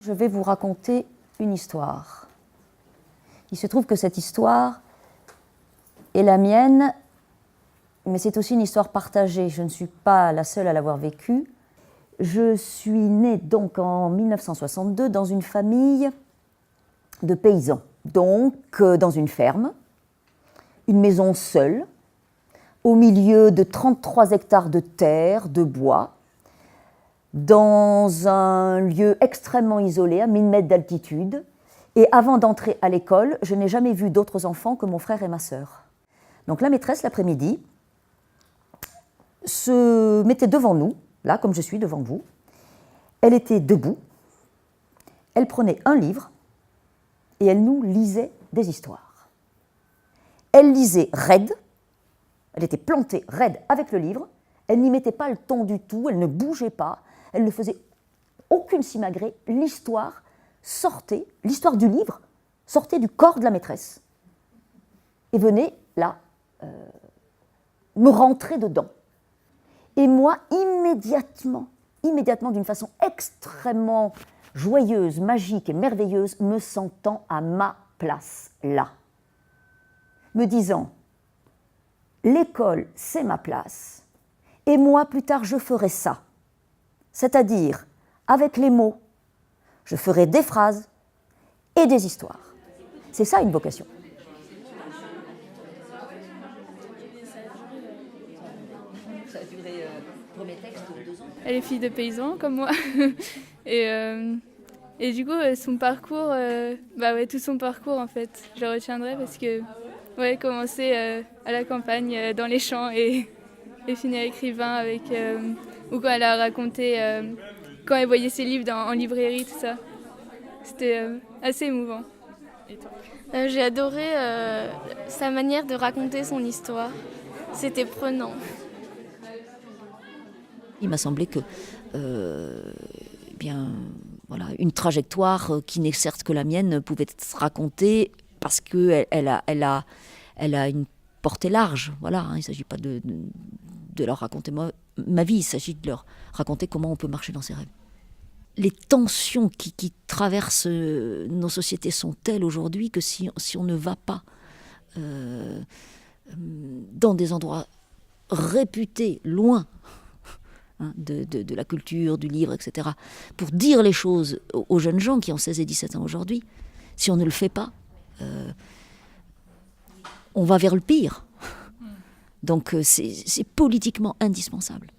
Je vais vous raconter une histoire. Il se trouve que cette histoire est la mienne, mais c'est aussi une histoire partagée. Je ne suis pas la seule à l'avoir vécue. Je suis née donc en 1962 dans une famille de paysans, donc dans une ferme, une maison seule, au milieu de 33 hectares de terre, de bois, dans un lieu extrêmement isolé, à 1000 mètres d'altitude. Et avant d'entrer à l'école, je n'ai jamais vu d'autres enfants que mon frère et ma sœur. Donc la maîtresse, l'après-midi, se mettait devant nous, là, comme je suis devant vous. Elle était debout, elle prenait un livre et elle nous lisait des histoires. Elle lisait raide, elle était plantée raide avec le livre, elle n'y mettait pas le ton du tout, elle ne bougeait pas, elle ne faisait aucune simagrée. L'histoire sortait, l'histoire du livre sortait du corps de la maîtresse et venait là me rentrer dedans. Et moi, immédiatement, d'une façon extrêmement joyeuse, magique et merveilleuse, me sentant à ma place là, me disant « l'école, c'est ma place, et moi, plus tard, je ferai ça ». C'est-à-dire, avec les mots, je ferai des phrases et des histoires. C'est ça une vocation. Ça a duré, premier texte, 2 ans. Elle est fille de paysan, comme moi. et du coup, son parcours, tout son parcours, en fait, je le retiendrai parce que, commencer à la campagne, dans les champs et finir écrivain avec... ou quand elle a raconté, quand elle voyait ses livres en librairie, tout ça. C'était assez émouvant. Et toi ? J'ai adoré sa manière de raconter son histoire. C'était prenant. Il m'a semblé que une trajectoire qui n'est certes que la mienne pouvait être racontée parce qu'elle a une portée large. Voilà, hein, il ne s'agit pas de leur raconter ma vie, il s'agit de leur raconter comment on peut marcher dans ses rêves. Les tensions qui traversent nos sociétés sont telles aujourd'hui que si on ne va pas dans des endroits réputés, loin de la culture, du livre, etc., pour dire les choses aux jeunes gens qui ont 16 et 17 ans aujourd'hui, si on ne le fait pas, on va vers le pire. Donc c'est politiquement indispensable.